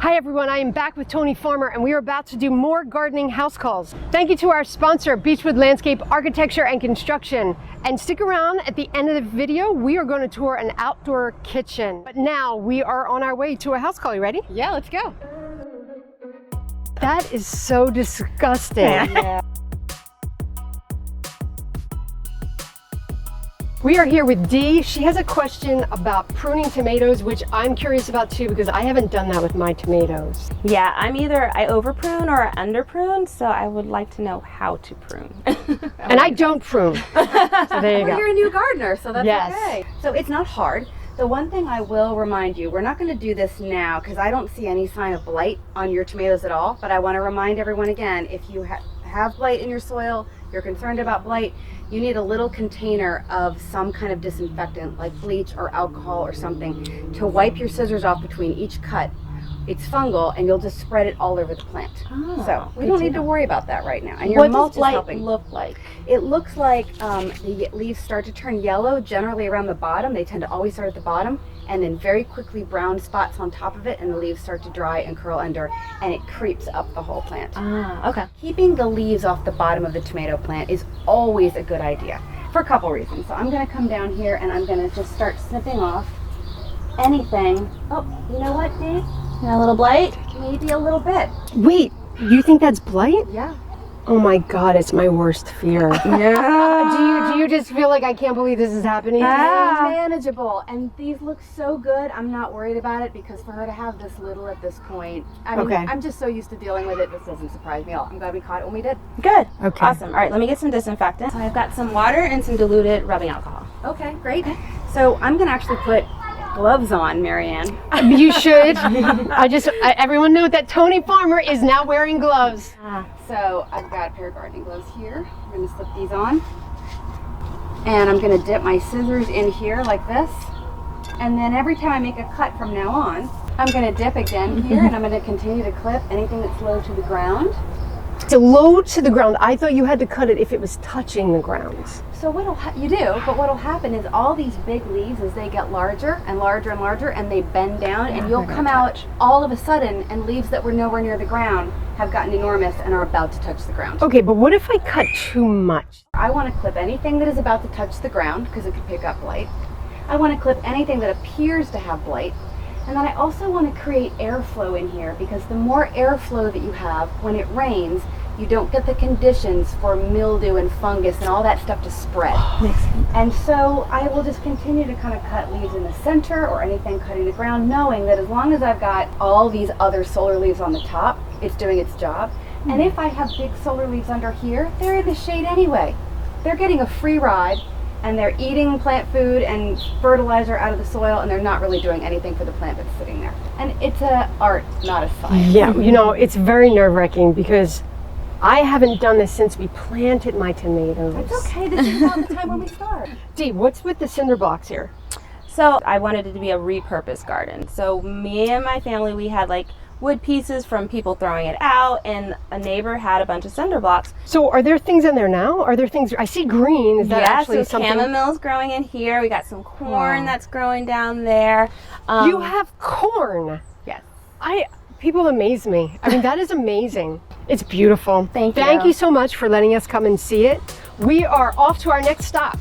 Hi everyone, I am back with Toni Farmer and we are about to do more gardening house calls. Thank you to our sponsor, Beechwood Landscape Architecture and Construction. And stick around, at the end of the video, we are going to tour an outdoor kitchen. But now we are on our way to a house call. You ready? Yeah, let's go. That is so disgusting. Yeah. We are here with Dee. She has a question about pruning tomatoes, which I'm curious about too, because I haven't done that with my tomatoes. Yeah, I over prune or under prune, so I would like to know how to prune. And I don't prune. So there you go. You're a new gardener, so that's Yes. okay. So it's not hard. The one thing I will remind you, we're not going to do this now because I don't see any sign of blight on your tomatoes at all, but I want to remind everyone again, if you have blight in your soil, you're concerned about blight, you need a little container of some kind of disinfectant like bleach or alcohol or something to wipe your scissors off between each cut. It's fungal and you'll just spread it all over the plant. Oh, so we don't need to worry about that right now. And your what mulch does is blight helping. look like? It looks like the leaves start to turn yellow, generally around the bottom. They tend to always start at the bottom, and then very quickly brown spots on top of it, and the leaves start to dry and curl under, and it creeps up the whole plant. Ah, okay. Keeping the leaves off the bottom of the tomato plant is always a good idea for a couple reasons. So I'm going to come down here and I'm going to just start snipping off anything. Oh, you know what, Dee? A little blight? Maybe a little bit. Wait, you think that's blight? Yeah. Oh my God, it's my worst fear. Yeah. Do you just feel like I can't believe this is happening? It's manageable, and these look so good. I'm not worried about it because for her to have this little at this point, I mean, Okay. I'm just so used to dealing with it. This doesn't surprise me at all. I'm glad we caught it when we did. Good. Okay. Awesome. All right, let me get some disinfectant. So I've got some water and some diluted rubbing alcohol. Okay, great. So I'm gonna actually put gloves on, Marianne. You should. Everyone note that Toni Farmer is now wearing gloves. So I've got a pair of gardening gloves here. I'm gonna slip these on, and I'm gonna dip my scissors in here like this. And then every time I make a cut from now on, I'm gonna dip again here, and I'm gonna continue to clip anything that's low to the ground. So low to the ground. I thought you had to cut it if it was touching the ground. So you do, but what'll happen is all these big leaves, as they get larger and larger and larger, and they bend down, and you'll come out all of a sudden, and leaves that were nowhere near the ground have gotten enormous and are about to touch the ground. Okay, but what if I cut too much? I want to clip anything that is about to touch the ground because it could pick up blight. I want to clip anything that appears to have blight. And then I also want to create airflow in here because the more airflow that you have when it rains, you don't get the conditions for mildew and fungus and all that stuff to spread. And so I will just continue to kind of cut leaves in the center or anything cutting the ground, knowing that as long as I've got all these other solar leaves on the top, it's doing its job. And if I have big solar leaves under here, they're in the shade anyway. They're getting a free ride, and they're eating plant food and fertilizer out of the soil, and they're not really doing anything for the plant that's sitting there. And it's an art, not a science. Yeah, you know, it's very nerve-wracking because I haven't done this since we planted my tomatoes. It's okay, this is about the time when we start. Dee, what's with the cinder blocks here? So I wanted it to be a repurposed garden. So me and my family, we had like wood pieces from people throwing it out, and a neighbor had a bunch of cinder blocks. So are there things in there now? Are there things, I see green, is that actually so something? chamomile's growing in here. We got some corn that's growing down there. You have corn. Yes. People amaze me. I mean, that is amazing. It's beautiful. Thank you. Thank you so much for letting us come and see it. We are off to our next stop.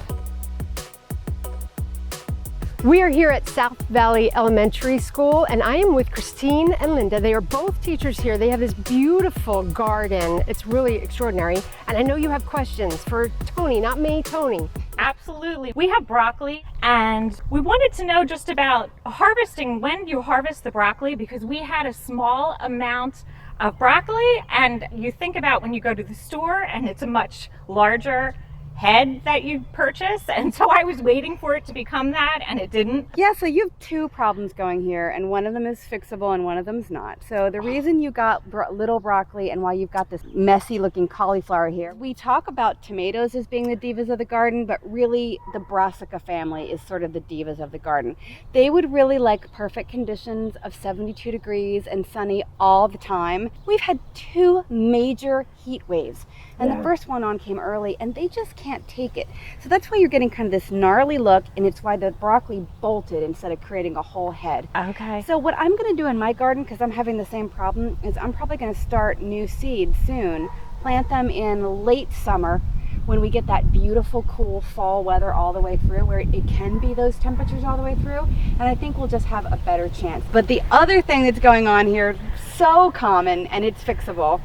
We are here at South Valley Elementary School, and I am with Christine and Linda. They are both teachers here. They have this beautiful garden. It's really extraordinary. And I know you have questions for Toni, not me, Toni. Absolutely. We have broccoli, and we wanted to know just about harvesting, when you harvest the broccoli, because we had a small amount of broccoli, and you think about when you go to the store and it's a much larger head that you purchase, and so I was waiting for it to become that, and it didn't. Yeah, so you have two problems going here, and one of them is fixable and one of them's not. So the reason you got little broccoli and why you've got this messy looking cauliflower here, we talk about tomatoes as being the divas of the garden, but really the brassica family is sort of the divas of the garden. They would really like perfect conditions of 72 degrees and sunny all the time. We've had two major heat waves, and the first one came early, and they just can't take it. So that's why you're getting kind of this gnarly look, and it's why the broccoli bolted instead of creating a whole head. Okay. So what I'm going to do in my garden, because I'm having the same problem, is I'm probably going to start new seeds soon, plant them in late summer when we get that beautiful cool fall weather all the way through, where it can be those temperatures all the way through, and I think we'll just have a better chance. But the other thing that's going on here, so common, and it's fixable,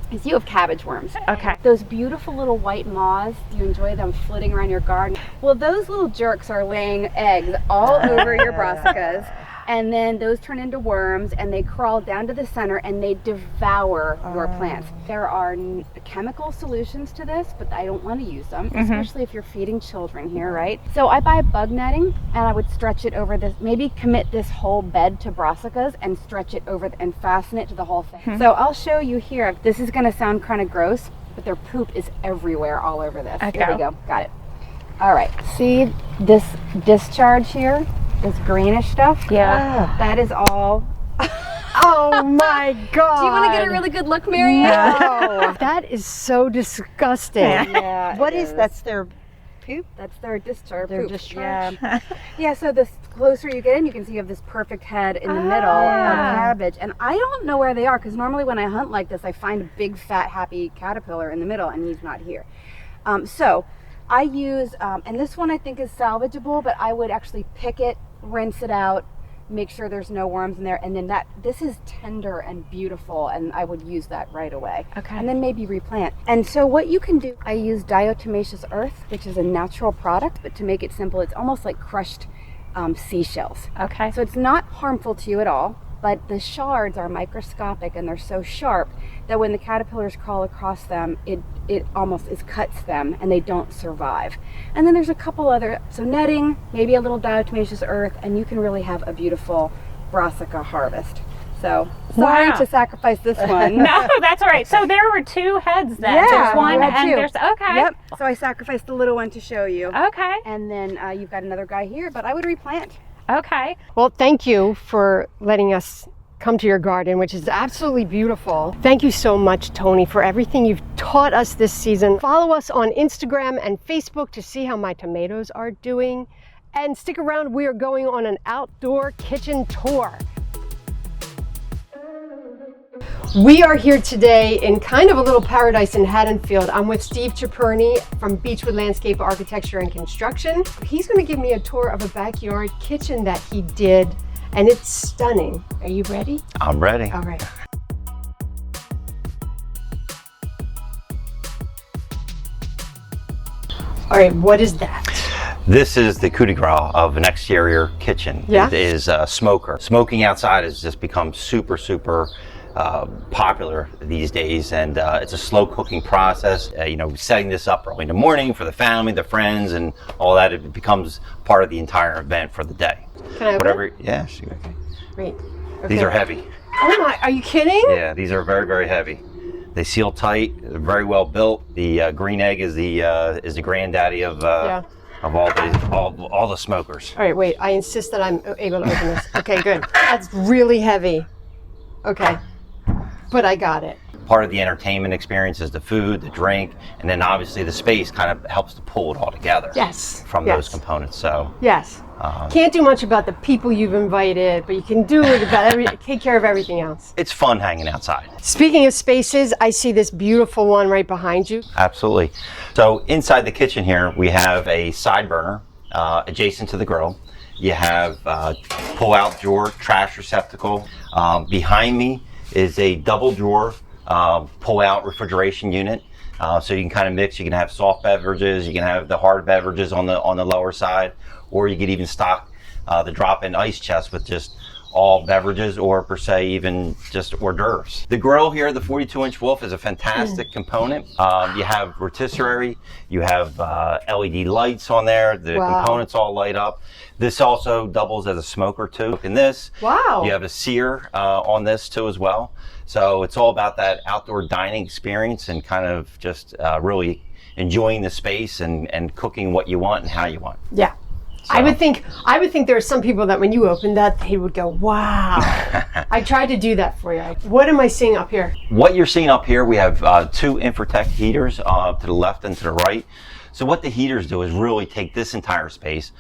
is you have cabbage worms. Okay. Those beautiful little white moths, do you enjoy them flitting around your garden? Well, those little jerks are laying eggs all over your brassicas, and then those turn into worms, and they crawl down to the center and they devour your plants. There are chemical solutions to this, but I don't want to use them, especially if you're feeding children here, right? So I buy bug netting, and I would stretch it over this, maybe commit this whole bed to brassicas and stretch it over and fasten it to the whole thing. So I'll show you here. This is going to sound kind of gross, but their poop is everywhere all over this. Okay. Here we go. Got it. All right. See this discharge here? This greenish stuff? Yeah. That is all. Oh my God. Do you want to get a really good look, Marianne? No. That is so disgusting. Yeah. What is that's their poop? That's their discharge. Their poop. discharge. Yeah. Yeah, so the closer you get in, you can see you have this perfect head in the middle of cabbage. And I don't know where they are, because normally when I hunt like this, I find a big, fat, happy caterpillar in the middle, and he's not here. So I use, and this one I think is salvageable, but I would actually pick it, rinse it out, make sure there's no worms in there, and then this is tender and beautiful, and I would use that right away. Okay. And then maybe replant. And so what you can do, I use diatomaceous earth, which is a natural product, but to make it simple, it's almost like crushed seashells. Okay. So it's not harmful to you at all, but the shards are microscopic, and they're so sharp that when the caterpillars crawl across them, it almost cuts them, and they don't survive. And then there's a couple other, so netting, maybe a little diatomaceous earth, and you can really have a beautiful brassica harvest. So sorry Wow. to sacrifice this one. No, that's all right. So there were two heads then. Yeah, There's one you had and two. there's, okay. Yep. So I sacrificed the little one to show you. Okay. And then you've got another guy here, but I would replant. Okay. Well, thank you for letting us come to your garden, which is absolutely beautiful. Thank you so much, Toni, for everything you've taught us this season. Follow us on Instagram and Facebook to see how my tomatoes are doing. And stick around, we are going on an outdoor kitchen tour. We are here today in kind of a little paradise in Haddonfield. I'm with Steve Ciperni from Beechwood Landscape Architecture and Construction. He's going to give me a tour of a backyard kitchen that he did, and it's stunning. Are you ready? I'm ready. All right. All right, what is that? This is the coup de grace of an exterior kitchen. Yeah. It is a smoker. Smoking outside has just become super popular these days, and it's a slow cooking process. Setting this up early in the morning for the family, the friends, and all that, it becomes part of the entire event for the day. Can I open Whatever. it? Yeah, sure. Okay. Great. These Okay. are heavy. Oh my, are you kidding? Yeah, these are very heavy. They seal tight. They're very well built. The green egg is the granddaddy of all the smokers. All right, wait, I insist that I'm able to open this. Okay, good. That's really heavy. Okay, but I got it. Part of the entertainment experience is the food, the drink, and then obviously the space kind of helps to pull it all together. Yes. From those components. So Yes. Can't do much about the people you've invited, but you can do it about take care of everything else. it's fun hanging outside. Speaking of spaces, I see this beautiful one right behind you. Absolutely. So inside the kitchen here, we have a side burner adjacent to the grill. You have pull-out drawer, trash receptacle. Behind me is a double drawer pull-out refrigeration unit. So you can kind of mix. You can have soft beverages. You can have the hard beverages on the lower side, or you could even stock the drop-in ice chest with just all beverages, or per se even just hors d'oeuvres. The grill here, the 42-inch Wolf, is a fantastic component. You have rotisserie, you have LED lights on there. The Wow. components all light up. This also doubles as a smoker too. In this, Wow. you have a sear on this too as well. So it's all about that outdoor dining experience and kind of just really enjoying the space and cooking what you want and how you want. Yeah. So. I would think there are some people that when you open that, they would go, wow. I tried to do that for you. What am I seeing up here? What you're seeing up here, we have 2 Infratec heaters to the left and to the right. So what the heaters do is really take this entire space.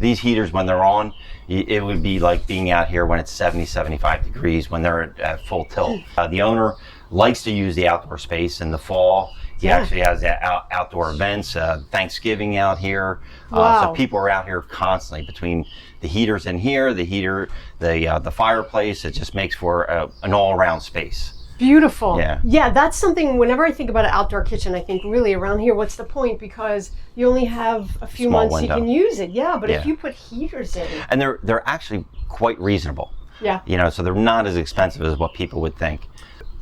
These heaters, when they're on, it would be like being out here when it's 70, 75 degrees when they're at full tilt. The owner likes to use the outdoor space in the fall. He actually has outdoor events, Thanksgiving out here. Wow. So people are out here constantly between the heaters in here, the fireplace. It just makes for an all-around space. Beautiful. Yeah, that's something, whenever I think about an outdoor kitchen, I think really around here, what's the point? Because you only have a few Small months window. you can use it. Yeah, but if Yeah. you put heaters in. And they're actually quite reasonable. Yeah. You know, so they're not as expensive as what people would think.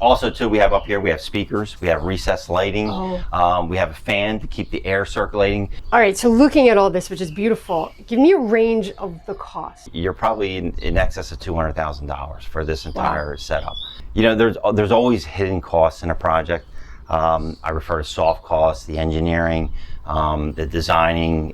Also, too, we have up here, we have speakers, we have recessed lighting, we have a fan to keep the air circulating. All right, so looking at all this, which is beautiful, give me a range of the cost. You're probably in excess of $200,000 for this entire setup. You know, there's always hidden costs in a project. I refer to soft costs, the engineering, the designing,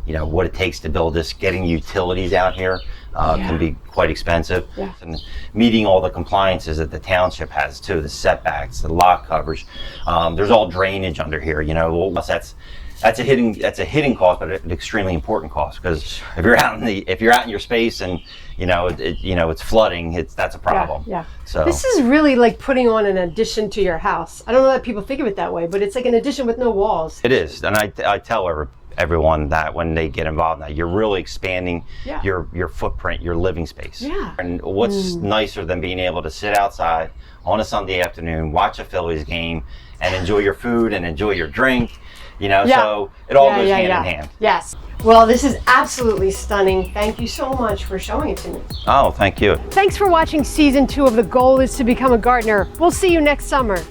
you know, what it takes to build this, getting utilities out here. Can be quite expensive. Yeah. And meeting all the compliances that the township has too, the setbacks, the lot coverage. There's all drainage under here, you know. That's a hidden cost, but an extremely important cost, because if you're out in your space and it's flooding, that's a problem. Yeah. So this is really like putting on an addition to your house. I don't know that people think of it that way, but it's like an addition with no walls. it is, and I tell everyone that when they get involved now, you're really expanding your footprint, your living space. Yeah. And what's nicer than being able to sit outside on a Sunday afternoon, watch a Phillies game, and enjoy your food and enjoy your drink, you know, so it all goes hand in hand. Yes. Well, this is absolutely stunning. Thank you so much for showing it to me. Oh, thank you. Thanks for watching season 2 of The Goal is to Become a Gardener. We'll see you next summer.